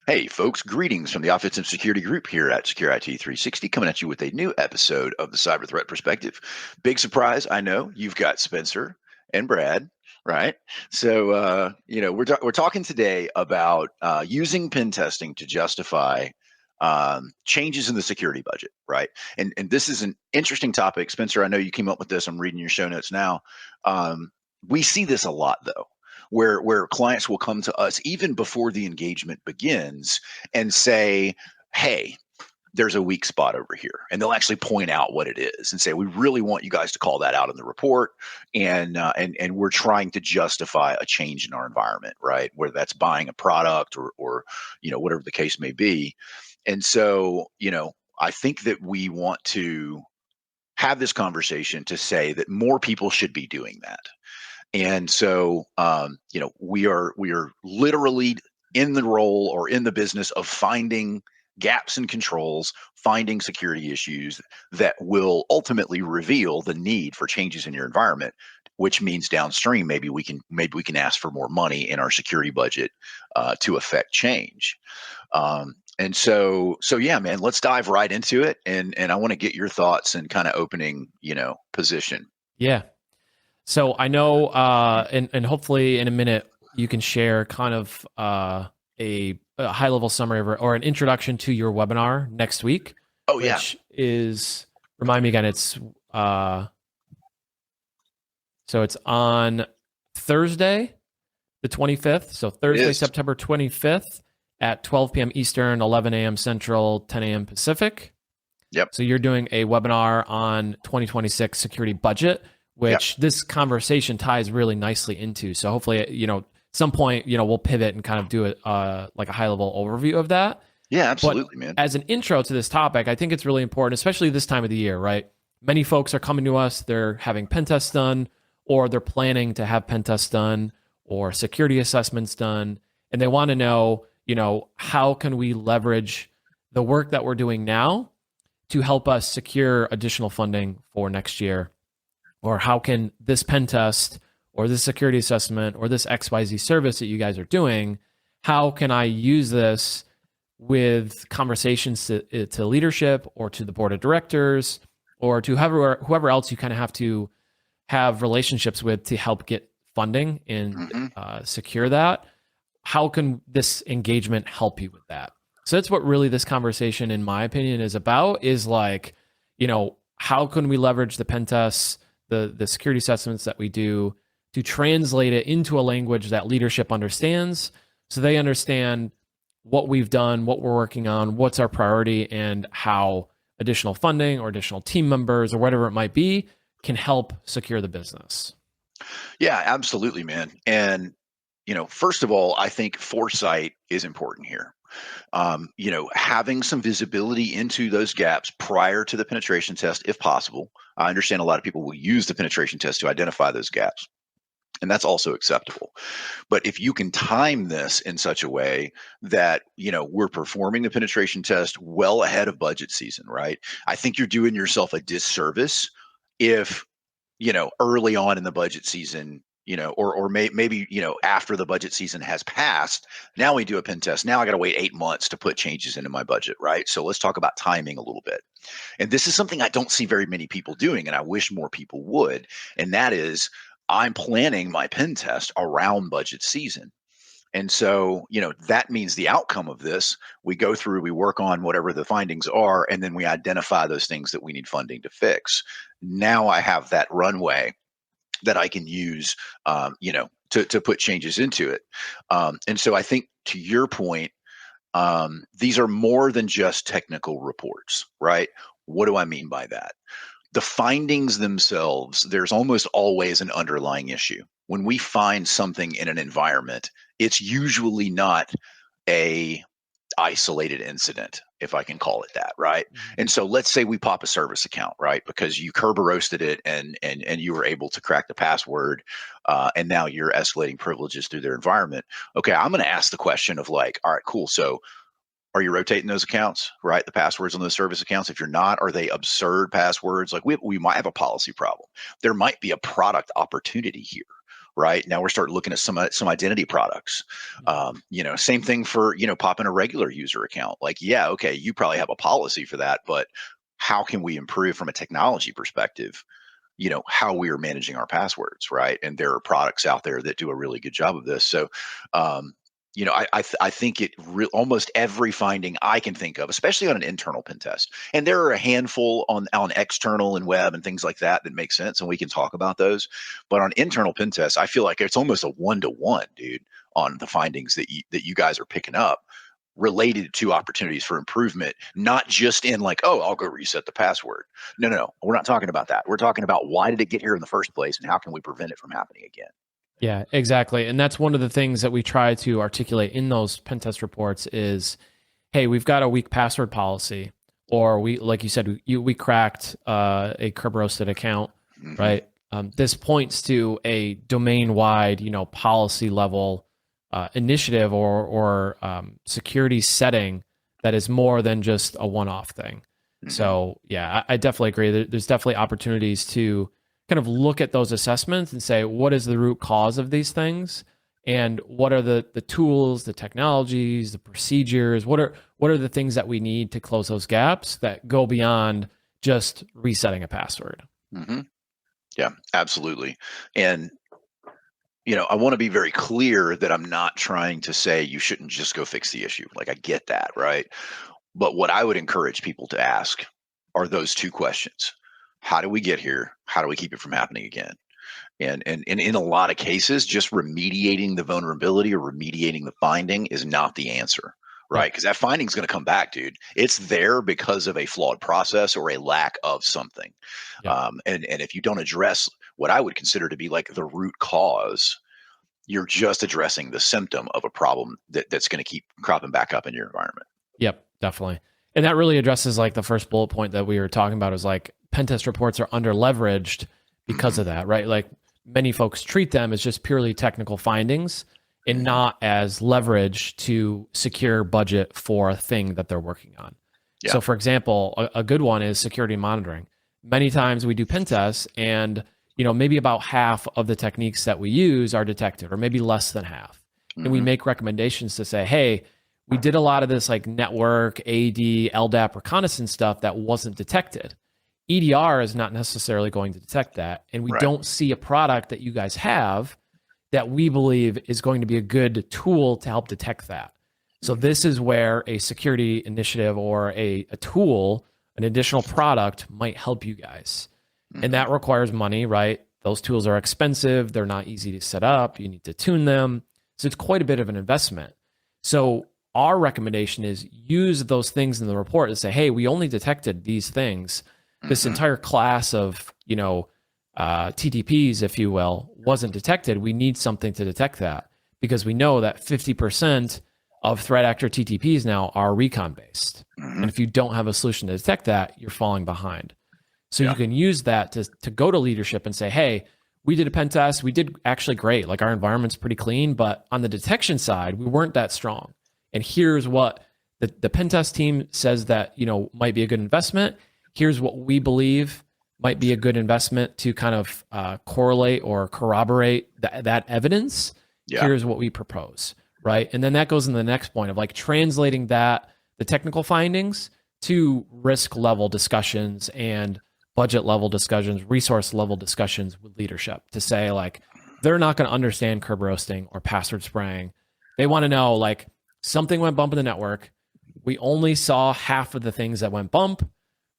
Hey, folks, greetings from the Offensive Security Group here at Secure IT 360, coming at you with a new episode of the Cyber Threat Perspective. Big surprise, I know you've got Spencer and Brad, right? So, we're talking today about using pen testing to justify changes in the security budget, right? And this is an interesting topic. Spencer, I know you came up with this. I'm reading your show notes now. We see this a lot, though, where clients will come to us even before the engagement begins and say, hey, there's a weak spot over here, and they'll actually point out what it is and say, we really want you guys to call that out in the report, and we're trying to justify a change in our environment, right? Whether that's buying a product or whatever the case may be. And so I think that we want to have this conversation to say that more people should be doing that. And so, we are literally in the role or in the business of finding gaps in controls, finding security issues that will ultimately reveal the need for changes in your environment, which means downstream maybe we can ask for more money in our security budget to affect change. And so yeah, man, let's dive right into it, and I want to get your thoughts and kind of opening position. Yeah. So I know, and hopefully in a minute you can share kind of a high level summary of, or an introduction to your webinar next week, Oh yeah, which is, remind me again, it's so it's on Thursday, the 25th. So Thursday, September 25th at 12 p.m. Eastern, 11 a.m. Central, 10 a.m. Pacific. Yep. So you're doing a webinar on 2026 security budget, which this conversation ties really nicely into. So hopefully, some point, we'll pivot and kind of do it like a high level overview of that. Yeah, absolutely, but man. As an intro to this topic, I think it's really important, especially this time of the year, right? Many folks are coming to us, they're having pen tests done, or they're planning to have pen tests done or security assessments done. And they want to know, how can we leverage the work that we're doing now to help us secure additional funding for next year? Or how can this pen test or this security assessment or this XYZ service that you guys are doing, how can I use this with conversations to leadership or to the board of directors or to whoever else you kind of have to have relationships with to help get funding and secure that? How can this engagement help you with that? So that's what really this conversation, in my opinion, is about, is like, how can we leverage the pen tests, the security assessments that we do, to translate it into a language that leadership understands, so they understand what we've done, what we're working on, what's our priority, and how additional funding or additional team members or whatever it might be can help secure the business. Yeah, absolutely, man. And, first of all, I think foresight is important here. Having some visibility into those gaps prior to the penetration test, if possible. I understand a lot of people will use the penetration test to identify those gaps, and that's also acceptable. But if you can time this in such a way that, we're performing the penetration test well ahead of budget season, right? I think you're doing yourself a disservice if, early on in the budget season, maybe, after the budget season has passed, now we do a pen test. Now I got to wait 8 months to put changes into my budget, right? So let's talk about timing a little bit. And this is something I don't see very many people doing, and I wish more people would. And that is, I'm planning my pen test around budget season. And so, that means the outcome of this, we go through, we work on whatever the findings are, and then we identify those things that we need funding to fix. Now I have that runway that I can use, to put changes into it. And so I think, to your point, these are more than just technical reports, right? What do I mean by that? The findings themselves, there's almost always an underlying issue. When we find something in an environment, it's usually not a isolated incident, if I can call it that, right? And so let's say we pop a service account, right? Because you Kerber roasted it and you were able to crack the password, and now you're escalating privileges through their environment. Okay, I'm going to ask the question of like, all right, cool. So Are you rotating those accounts, right? The passwords on those service accounts. If you're not, are they absurd passwords? Like we might have a policy problem. There might be a product opportunity here, right? Now we're starting looking at some identity products. Same thing for, popping a regular user account. Like, yeah, okay, you probably have a policy for that, but how can we improve from a technology perspective, how we are managing our passwords, right? And there are products out there that do a really good job of this. So, I think almost every finding I can think of, especially on an internal pen test, and there are a handful on external and web and things like that make sense, and we can talk about those. But on internal pen tests, I feel like it's almost a 1-to-1, dude, on the findings that you guys are picking up related to opportunities for improvement, not just in like, oh, I'll go reset the password. No, no, no. We're not talking about that. We're talking about why did it get here in the first place and how can we prevent it from happening again? Yeah, exactly. And that's one of the things that we try to articulate in those pen test reports is, hey, we've got a weak password policy, or we, like you said, we cracked a curb roasted account, right? This points to a domain-wide, policy level initiative or security setting that is more than just a one-off thing. So yeah, I definitely agree. There's definitely opportunities to kind of look at those assessments and say, what is the root cause of these things? And what are the tools, the technologies, the procedures? What are the things that we need to close those gaps that go beyond just resetting a password? Yeah, absolutely. And I want to be very clear that I'm not trying to say you shouldn't just go fix the issue. Like I get that, right? But what I would encourage people to ask are those two questions. How do we get here? How do we keep it from happening again? And in a lot of cases, just remediating the vulnerability or remediating the finding is not the answer, right? Yep. Because that finding is going to come back, dude. It's there because of a flawed process or a lack of something. Yep. And if you don't address what I would consider to be like the root cause, you're just addressing the symptom of a problem that's going to keep cropping back up in your environment. Yep, definitely. And that really addresses like the first bullet point that we were talking about is like pen test reports are under leveraged because of that, right? Like many folks treat them as just purely technical findings and not as leverage to secure budget for a thing that they're working on. Yeah. So for example, a good one is security monitoring. Many times we do pen tests and maybe about half of the techniques that we use are detected, or maybe less than half. And we make recommendations to say, hey, we did a lot of this like network, AD, LDAP reconnaissance stuff that wasn't detected. EDR is not necessarily going to detect that. And we don't see a product that you guys have that we believe is going to be a good tool to help detect that. So this is where a security initiative or a tool, an additional product might help you guys. And that requires money, right? Those tools are expensive. They're not easy to set up. You need to tune them. So it's quite a bit of an investment. So our recommendation is use those things in the report and say, hey, we only detected these things. This entire class of, TTPs, if you will, wasn't detected. We need something to detect that because we know that 50% of threat actor TTPs now are recon based. And if you don't have a solution to detect that, you're falling behind. So you can use that to go to leadership and say, hey, we did a pen test. We did actually great. Like our environment's pretty clean, but on the detection side, we weren't that strong. And here's what the pen test team says that, might be a good investment. Here's what we believe might be a good investment to kind of correlate or corroborate that evidence. Yeah. Here's what we propose, right? And then that goes in the next point of like translating the technical findings to risk level discussions and budget level discussions, resource level discussions with leadership to say like, they're not going to understand curb roasting or password spraying. They want to know like something went bump in the network. We only saw half of the things that went bump.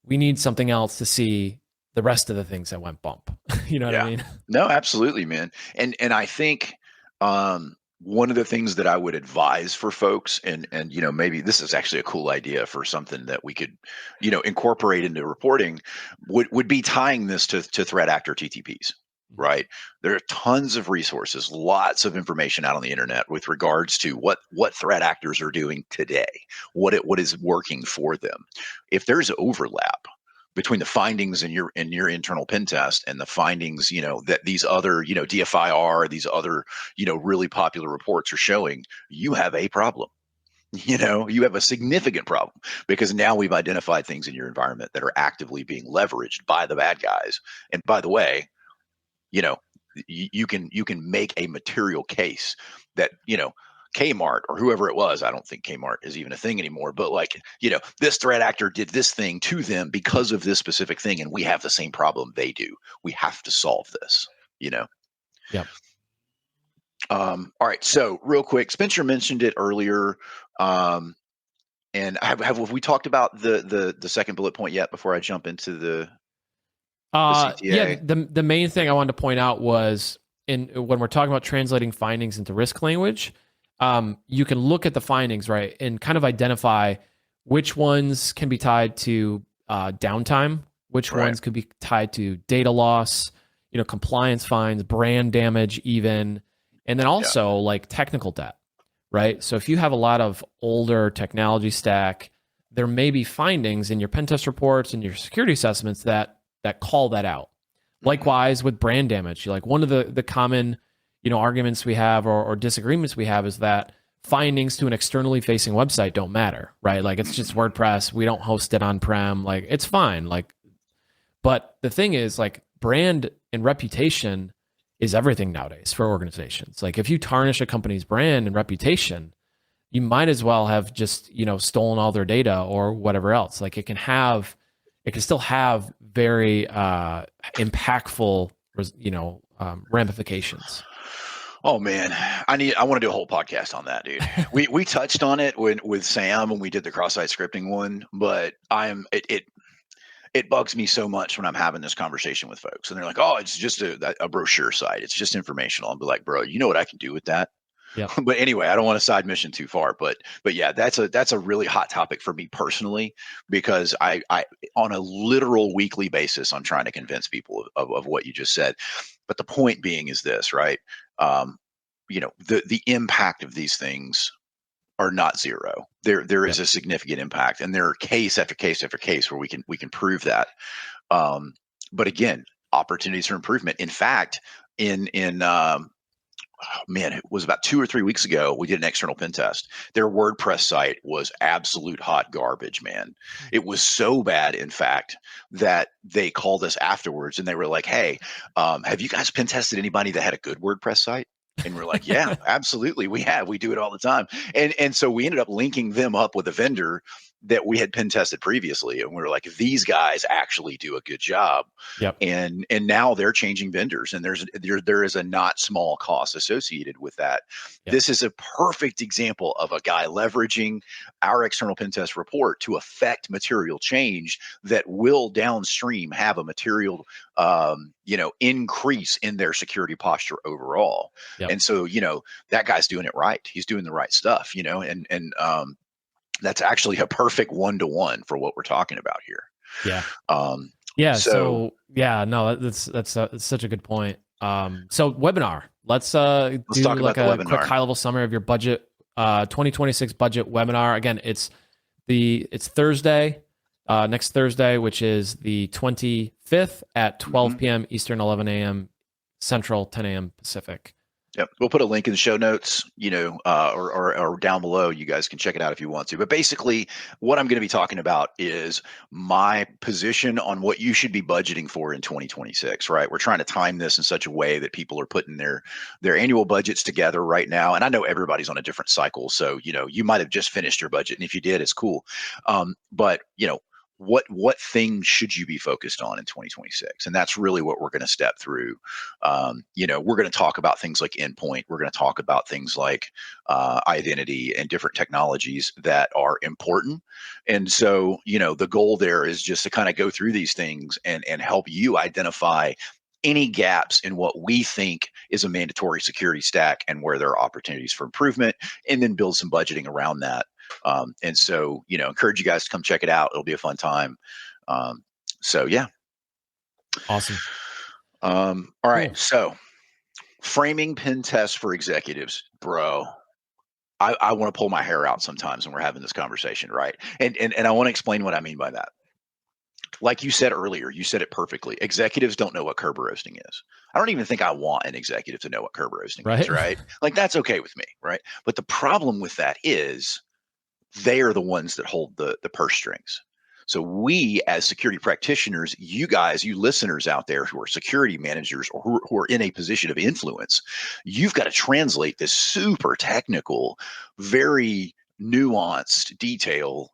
We need something else to see the rest of the things that went bump. You know what I mean? No, absolutely, man. And I think one of the things that I would advise for folks, and maybe this is actually a cool idea for something that we could, incorporate into reporting, would be tying this to threat actor TTPs. Right. There are tons of resources, lots of information out on the internet with regards to what threat actors are doing today, what is working for them. If there's overlap between the findings in your internal pen test and the findings, that these other, DFIR, these other, really popular reports are showing, you have a problem. You have a significant problem because now we've identified things in your environment that are actively being leveraged by the bad guys. And by the way, you know, you can make a material case that Kmart or whoever it was. I don't think Kmart is even a thing anymore, but like, this threat actor did this thing to them because of this specific thing, and we have the same problem they do. We have to solve this, you know. Yep. All right, so real quick, Spencer mentioned it earlier. And have we talked about the second bullet point yet before I jump into the Yeah, CTA? the main thing I wanted to point out was when we're talking about translating findings into risk language, you can look at the findings, right, and kind of identify which ones can be tied to downtime, which Right. ones could be tied to data loss, compliance fines, brand damage, even, and then Yeah. also like technical debt, right? So if you have a lot of older technology stack, there may be findings in your pen test reports and your security assessments that call that out. Mhm. Likewise with brand damage, like one of the common arguments we have or disagreements we have is that findings to an externally facing website don't matter, right? Like it's just Mhm. WordPress, we don't host it on prem, like it's fine. Like, but the thing is, like, brand and reputation is everything nowadays for organizations. Like if you tarnish a company's brand and reputation, you might as well have just stolen all their data or whatever else. Like it can still have very impactful ramifications. Oh man, I want to do a whole podcast on that, dude. We touched on it with Sam when we did the cross-site scripting one, but it bugs me so much when I'm having this conversation with folks, and they're like, "Oh, it's just a brochure site. It's just informational." I'll be like, "Bro, you know what I can do with that?" Yep. But anyway, I don't want to side mission too far, but yeah, that's a really hot topic for me personally because I on a literal weekly basis I'm trying to convince people of what you just said. But the point being is this, right? Um, the impact of these things are not zero. There is Yep. a significant impact, and there are case after case after case where we can prove that. Um, but again, opportunities for improvement. In fact, in oh, man, it was about 2 or 3 weeks ago. We did an external pen test. Their WordPress site was absolute hot garbage, man. It was so bad, in fact, that they called us afterwards and they were like, "Hey, have you guys pen tested anybody that had a good WordPress site?" And we're like, "Yeah, absolutely, we have. We do it all the time." And so we ended up linking them up with a vendor that we had pen tested previously, and we were like, "These guys actually do a good job." Yep. And now they're changing vendors, and there is a not small cost associated with that. Yep. This is a perfect example of a guy leveraging our external pen test report to affect material change that will downstream have a material increase in their security posture overall. Yep. And so that guy's doing it right. He's doing the right stuff, and that's actually a perfect one-to-one for what we're talking about here. Yeah. um, Yeah. so So yeah, no, that's such a good point. So webinar. Let's let's do talk like about the a quick webinar. high level summary of your budget. 2026 budget webinar. Again, it's Thursday, next Thursday, which is the 25th at 12 Mhm. p.m. Eastern, 11 a.m. Central, 10 a.m. Pacific. Yep. We'll put a link in the show notes, or down below. You guys can check it out if you want to. But basically, what I'm going to be talking about is my position on what you should be budgeting for in 2026. Right? We're trying to time this in such a way that people are putting their annual budgets together right now. And I know everybody's on a different cycle, so you might have just finished your budget, and if you did, it's cool. But what things should you be focused on in 2026? And that's really what we're going to step through. We're going to talk about things like endpoint. We're going to talk about things like identity and different technologies that are important. And so, the goal there is just to kind of go through these things and help you identify any gaps in what we think is a mandatory security stack and where there are opportunities for improvement, and then build some budgeting around that. And so, encourage you guys to come check it out. It'll be a fun time. So, yeah. Awesome. All right. Cool. So, framing pen tests for executives, bro. I want to pull my hair out sometimes when we're having this conversation, right? And I want to explain what I mean by that. Like you said earlier, you said it perfectly. Executives don't know what Kerber roasting is. I don't even think I want an executive to know what Kerber roasting is, Right. right? Like that's okay with me, right? But the problem with that is They are the ones that hold the purse strings. So we, as security practitioners, you guys, you listeners out there who are security managers or who are in a position of influence, you've got to translate this super technical, very nuanced detail,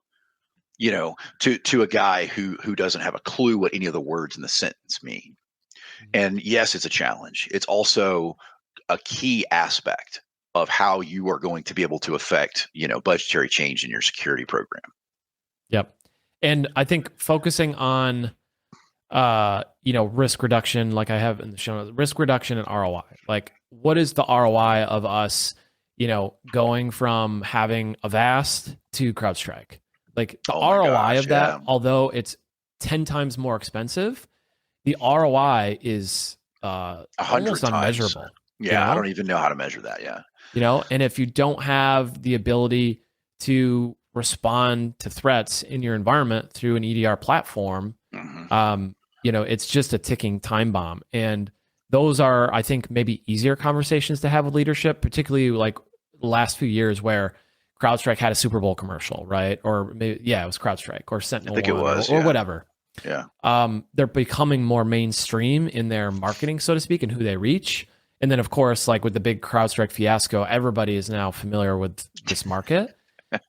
to a guy who doesn't have a clue what any of the words in the sentence mean. And yes, it's a challenge. It's also a key aspect of how you are going to be able to affect, budgetary change in your security program. Yep. And I think focusing on risk reduction, like I have in the show notes, risk reduction and ROI. Like, what is the ROI of us, going from having Avast to CrowdStrike? Like the Oh my ROI gosh, of yeah. that, although it's 10 times more expensive, the ROI is A almost hundred times. unmeasurable, Yeah, I don't even know how to measure that. Yeah. and if you don't have the ability to respond to threats in your environment through an EDR platform, Hmm. it's just a ticking time bomb. And those are, I think, maybe easier conversations to have with leadership, particularly like the last few years where CrowdStrike had a Super Bowl commercial, right? Or maybe, yeah, it was CrowdStrike or I Sentinel think it One was. or Yeah. whatever. Yeah. They're becoming more mainstream in their marketing, so to speak, and who they reach. And then, of course, like with the big CrowdStrike fiasco, everybody is now familiar with this market.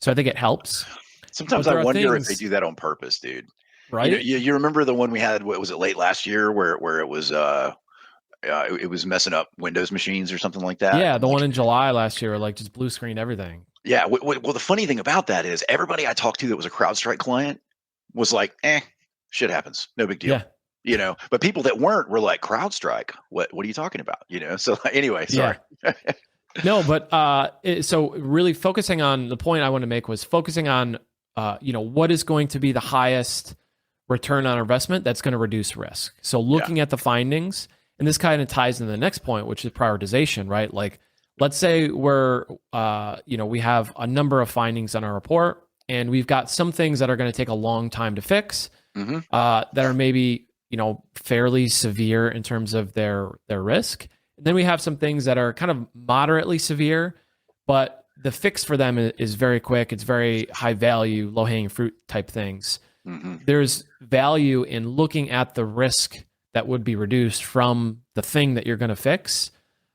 So I think it helps. Sometimes But I there are wonder if they things, do that on purpose, dude. right? You remember the one we had? What was it, late last year, where it was it was messing up Windows machines or something like that. Yeah, I'm the like, one in July last year, like just blue screen everything. yeah. Well, the funny thing about that is everybody I talked to that was a CrowdStrike client was like, shit happens, no big deal. Yeah, But people that weren't were like, CrowdStrike, what are you talking about? So anyway, sorry. yeah. No, but so really focusing on the point I want to make was focusing on, what is going to be the highest return on investment that's going to reduce risk. So Yeah. looking at the findings, and this kind of ties into the next point, which is prioritization, right? Like, let's say we have a number of findings on our report, and we've got some things that are going to take a long time to fix, Hmm. that are maybe, fairly severe in terms of their risk. And then we have some things that are kind of moderately severe, but the fix for them is very quick. It's very high value, low hanging fruit type things. Hmm. There's value in looking at the risk that would be reduced from the thing that you're going to fix,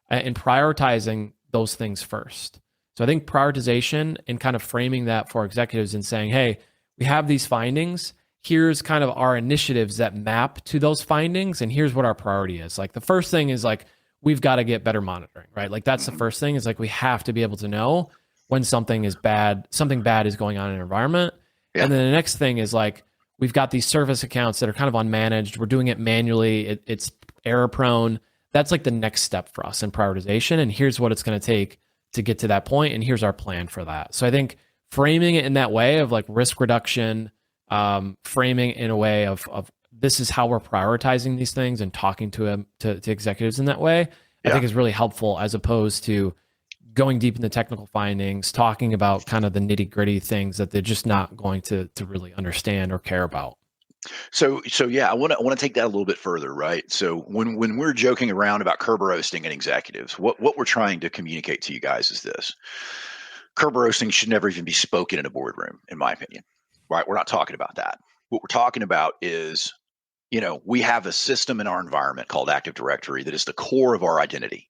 and prioritizing those things first. So I think prioritization and kind of framing that for executives and saying, hey, we have these findings. Here's kind of our initiatives that map to those findings. And here's what our priority is. Like the first thing is like, we've got to get better monitoring, right? Like that's the Hmm. first thing is like, we have to be able to know when something is bad, something bad is going on in an environment. Yeah. And then the next thing is like, we've got these service accounts that are kind of unmanaged. We're doing it manually. It's error prone. That's like the next step for us in prioritization. And here's what it's going to take to get to that point. And here's our plan for that. So I think framing it in that way of like risk reduction, framing in a way of this is how we're prioritizing these things and talking to executives in that way, I Yeah. think is really helpful as opposed to going deep in the technical findings, talking about kind of the nitty gritty things that they're just not going to really understand or care about. So yeah, I want to take that a little bit further, right? So when we're joking around about curb roasting and executives, what we're trying to communicate to you guys is this: curb roasting should never even be spoken in a boardroom, in my opinion. Right? We're not talking about that. What we're talking about is, we have a system in our environment called Active Directory that is the core of our identity,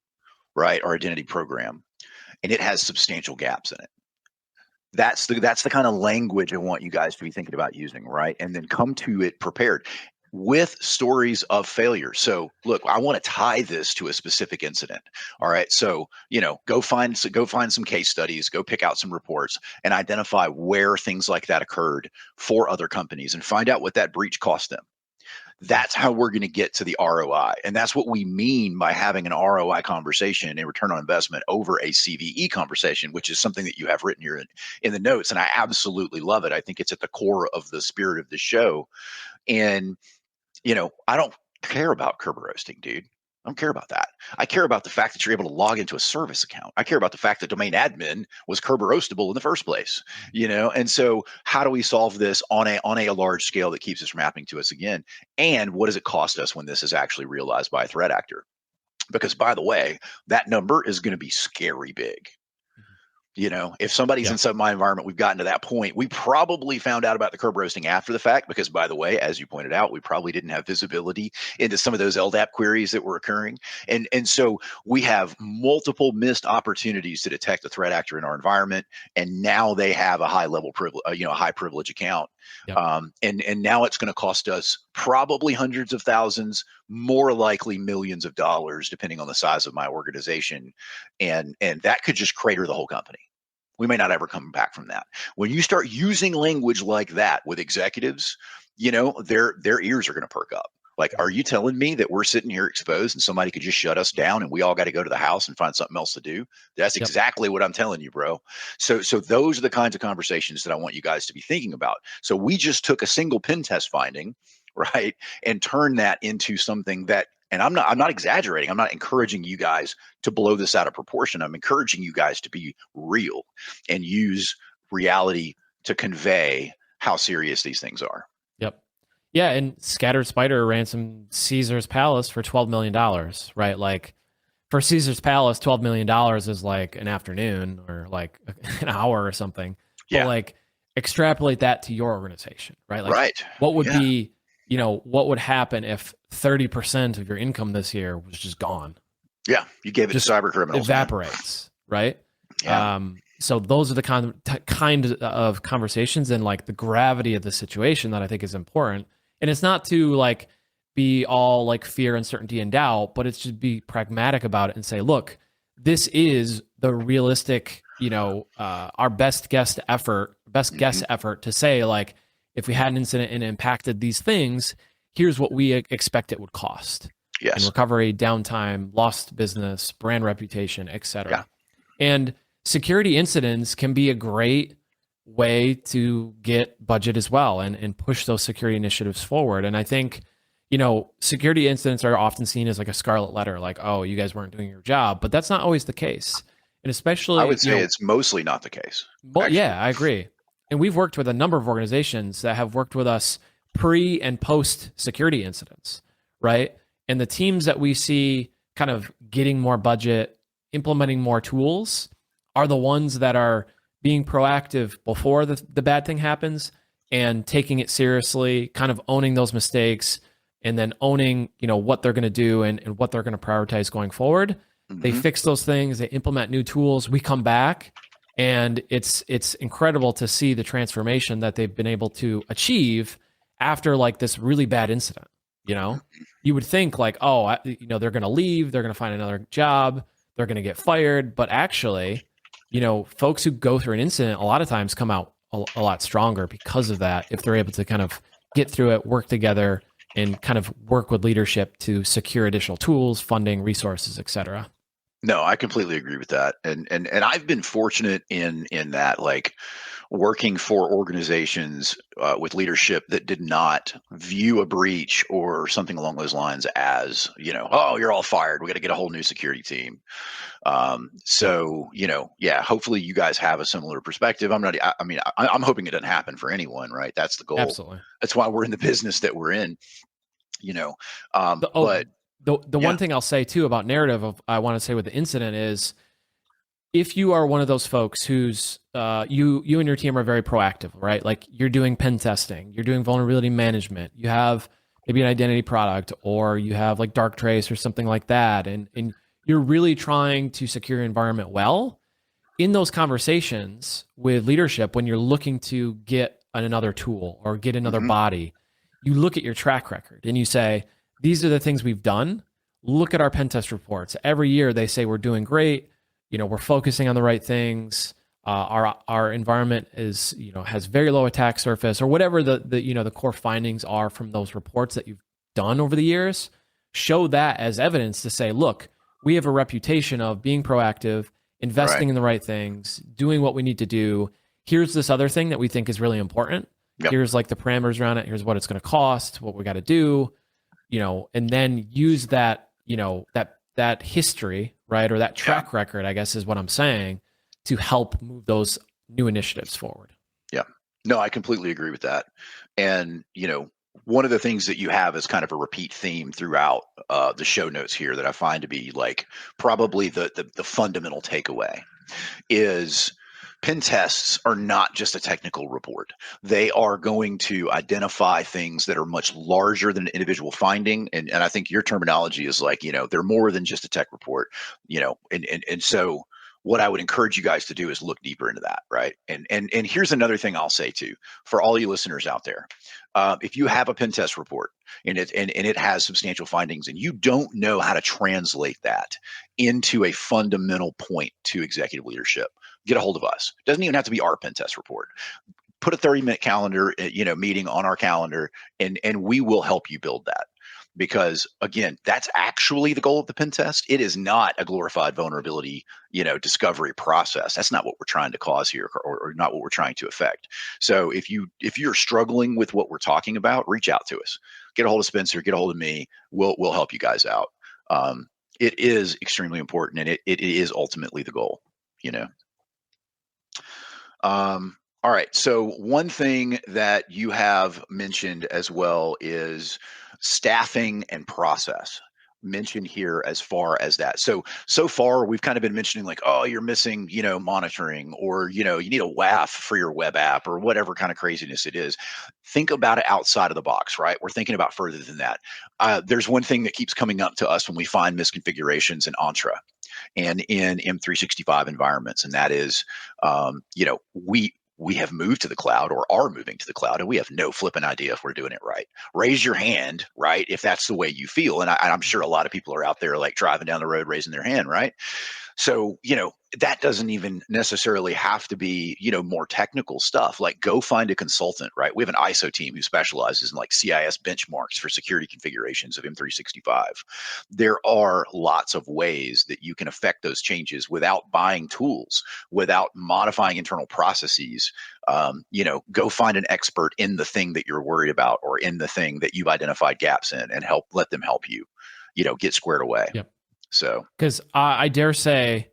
right? Our identity program, and it has substantial gaps in it. That's the kind of language I want you guys to be thinking about using, right? And then come to it prepared with stories of failure. So, look, I want to tie this to a specific incident. All right. So, go find some case studies, go pick out some reports, and identify where things like that occurred for other companies, and find out what that breach cost them. That's how we're going to get to the ROI. And that's what we mean by having an ROI conversation and return on investment over a CVE conversation, which is something that you have written here in the notes. And I absolutely love it. I think it's at the core of the spirit of the show. And, I don't care about curb roasting, dude. I don't care about that. I care about the fact that you're able to log into a service account. I care about the fact that domain admin was curb roastable in the first place, And so, how do we solve this on a large scale that keeps this from happening to us again? And what does it cost us when this is actually realized by a threat actor? Because, by the way, that number is going to be scary big. If somebody's Yep. inside my environment, we've gotten to that point. We probably found out about the curb roasting after the fact because, by the way, as you pointed out, we probably didn't have visibility into some of those LDAP queries that were occurring. And so we have multiple missed opportunities to detect a threat actor in our environment. And now they have a high level privilege, a high privilege account. Yep. And now it's going to cost us probably hundreds of thousands, more likely millions of dollars, depending on the size of my organization. And that could just crater the whole company. We may not ever come back from that. When you start using language like that with executives, their ears are going to perk up. Like, are Mhm. you telling me that we're sitting here exposed and somebody could just shut us down and we all got to go to the house and find something else to do? That's Yep. exactly what I'm telling you, bro. So those are the kinds of conversations that I want you guys to be thinking about. So we just took a single pen test finding, right, and turned that into something that, and I'm not exaggerating. I'm not encouraging you guys to blow this out of proportion. I'm encouraging you guys to be real and use reality to convey how serious these things are. Yep. Yeah, and Scattered Spider ransomed Caesar's Palace for $12 million, right? Like for Caesar's Palace, $12 million is like an afternoon or like an hour or something. But Yeah. like extrapolate that to your organization, right? Like Right. what would Yeah. be, what would happen if 30% of your income this year was just gone? Yeah. You gave it to Just cyber criminals, man. evaporates, right? Yeah. So those are the kind of conversations and like the gravity of the situation that I think is important. And it's not to like be all like fear, uncertainty, and doubt, but it's just be pragmatic about it and say, look, this is the realistic, our best guess Hmm. effort to say like, if we had an incident and it impacted these things, here's what we expect it would cost in Yes. recovery, downtime, lost business, brand reputation, Yeah. etc. And security incidents can be a great way to get budget as well and push those security initiatives forward. And I think, security incidents are often seen as like a scarlet letter, like, oh, you guys weren't doing your job, but that's not always the case. And I especially, would say it's mostly not the case, well, actually. yeah, I agree. And we've worked with a number of organizations that have worked with us pre and post security incidents, right? And the teams that we see kind of getting more budget, implementing more tools are the ones that are being proactive before the bad thing happens and taking it seriously, kind of owning those mistakes and then owning, what they're going to do and what they're going to prioritize going forward. They Hmm. fix those things, they implement new tools, we come back and it's incredible to see the transformation that they've been able to achieve after like this really bad incident. You know, you would think like, oh, they're going to leave, they're going to find another job, they're going to get fired, but actually, folks who go through an incident a lot of times come out a lot stronger because of that. If they're able to kind of get through it, work together, and kind of work with leadership to secure additional tools, funding, resources, etc. No, I completely agree with that. And I've been fortunate in that, like, working for organizations with leadership that did not view a breach or something along those lines as, oh, you're all fired. We got to get a whole new security team. Yep, So, yeah, hopefully you guys have a similar perspective. I'm hoping it doesn't happen for anyone, right? That's the goal. absolutely. That's why we're in the business that we're in, you know. The But the yeah. one thing I'll say too about narrative of I want to say with the incident is if you are one of those folks who's you and your team are very proactive, right? Like you're doing pen testing, you're doing vulnerability management, you have maybe an identity product, or you have like dark trace or something like that, and you're really trying to secure your environment well. In those conversations with leadership, when you're looking to get another tool or get another Hmm. body, you look at your track record and you say, these are the things we've done. Look at our pen test reports. Every year they say we're doing great. We're focusing on the right things. Our environment is, has very low attack surface or whatever the core findings are from those reports that you've done over the years. Show that as evidence to say, look, we have a reputation of being proactive, Right. investing in the right things, doing what we need to do. Here's this other thing that we think is really important. Yep. Here's like the parameters around it. Here's what it's going to cost, what we got to do, and then use that, that history, right? Or that Yeah. track record, I guess is what I'm saying, to help move those new initiatives forward. Yeah. No, I completely agree with that. And, one of the things that you have is kind of a repeat theme throughout the show notes here that I find to be like probably the fundamental takeaway is pen tests are not just a technical report. They are going to identify things that are much larger than an individual finding. And I think your terminology is like, they're more than just a tech report, and so what I would encourage you guys to do is look deeper into that, right? And here's another thing I'll say too, for all you listeners out there. If you have a pen test report and it has substantial findings and you don't know how to translate that into a fundamental point to executive leadership, get a hold of us. It doesn't even have to be our pen test report. Put a 30-minute calendar, meeting on our calendar, and we will help you build that. Because again, that's actually the goal of the pen test. It is not a glorified vulnerability, discovery process. That's not what we're trying to cause here, or not what we're trying to affect. So if you're struggling with what we're talking about, reach out to us. Get a hold of Spencer. Get a hold of me. We'll help you guys out. It is extremely important, and it is ultimately the goal. All right. So one thing that you have mentioned as well is staffing and process mentioned here as far as that. So far we've kind of been mentioning like, oh, you're missing, monitoring, or, you need a WAF for your web app, or whatever kind of craziness it is. Think about it outside of the box, right? We're thinking about further than that. There's one thing that keeps coming up to us when we find misconfigurations in Entra and in M365 environments, and that is, we have moved to the cloud or are moving to the cloud, and we have no flipping idea if we're doing it right. Raise your hand, right, if that's the way you feel. And I'm sure a lot of people are out there like driving down the road raising their hand, right? So, that doesn't even necessarily have to be, more technical stuff. Like, go find a consultant, right? We have an ISO team who specializes in like CIS benchmarks for security configurations of M365. There are lots of ways that you can affect those changes without buying tools, without modifying internal processes. Go find an expert in the thing that you're worried about, or in the thing that you've identified gaps in, and let them help you, get squared away. Yep. So, because I dare say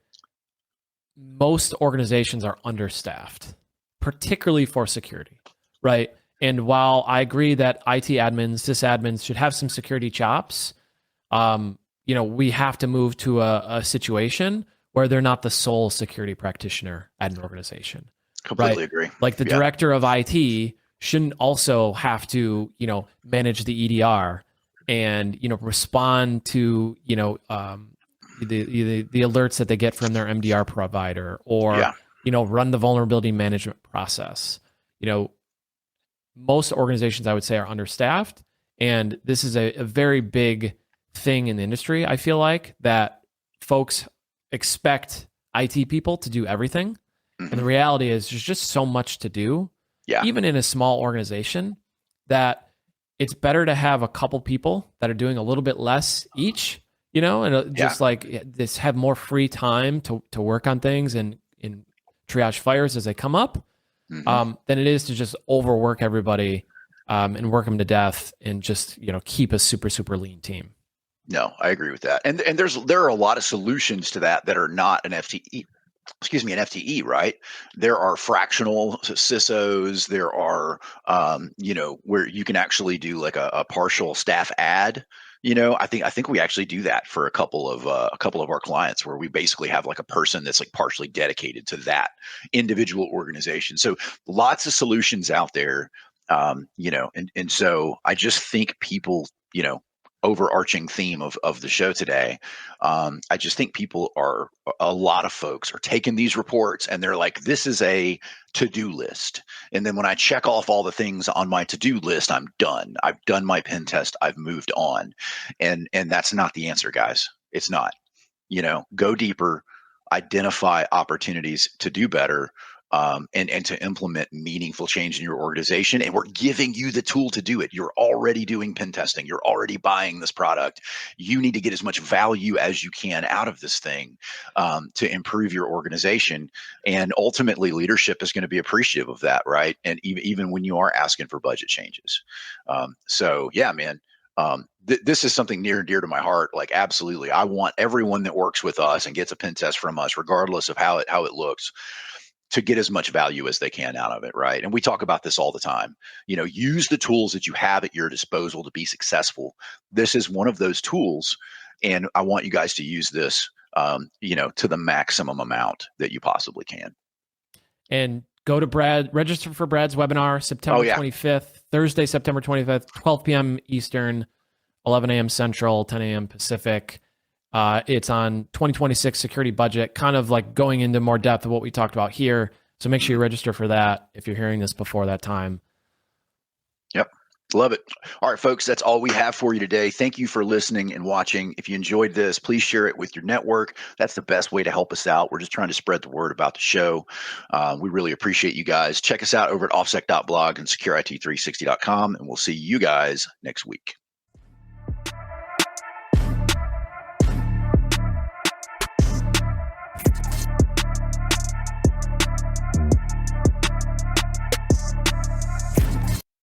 most organizations are understaffed, particularly for security, right? And while I agree that IT admins, sysadmins should have some security chops, we have to move to a situation where they're not the sole security practitioner at an organization. completely Right? agree. Like the director of IT shouldn't also have to, manage the EDR and, respond to, the alerts that they get from their MDR provider, or, run the vulnerability management process. Most organizations, I would say, are understaffed. And this is a very big thing in the industry. I feel like that folks expect IT people to do everything. Mm-hmm. And the reality is there's just so much to do, even in a small organization, that it's better to have a couple people that are doing a little bit less each, and just like this, have more free time to work on things and triage fires as they come up, than it is to just overwork everybody and work them to death and just, keep a super, super lean team. No, I agree with that. And there are a lot of solutions to that are not an FTE. An FTE, right? There are fractional CISOs. There are, where you can actually do like a partial staff add. I think we actually do that for a couple of our clients, where we basically have like a person that's like partially dedicated to that individual organization. So lots of solutions out there, and so I just think people, overarching theme of the show today. I just think a lot of folks are taking these reports and they're like, this is a to-do list. And then when I check off all the things on my to-do list, I'm done. I've done my pen test. I've moved on. And that's not the answer, guys. It's not. Go deeper, identify opportunities to do better, and to implement meaningful change in your organization. And we're giving you the tool to do it. You're already doing pen testing. You're already buying this product. You need to get as much value as you can out of this thing, to improve your organization. And ultimately, leadership is going to be appreciative of that, right? And even when you are asking for budget changes. So yeah, man. This is something near and dear to my heart. Like, absolutely, I want everyone that works with us and gets a pen test from us, regardless of how it looks, to get as much value as they can out of it, right? And we talk about this all the time. Use the tools that you have at your disposal to be successful. This is one of those tools, and I want you guys to use this, to the maximum amount that you possibly can. And go to register for Brad's webinar, Oh September yeah. 25th, Thursday, September 25th, 12 p.m. Eastern, 11 a.m. Central, 10 a.m. Pacific. It's on 2026 security budget, kind of like going into more depth of what we talked about here. So make sure you register for that if you're hearing this before that time. Yep. Love it. All right, folks, that's all we have for you today. Thank you for listening and watching. If you enjoyed this, please share it with your network. That's the best way to help us out. We're just trying to spread the word about the show. We really appreciate you guys. Check us out over at offsec.blog and securit360.com, and we'll see you guys next week.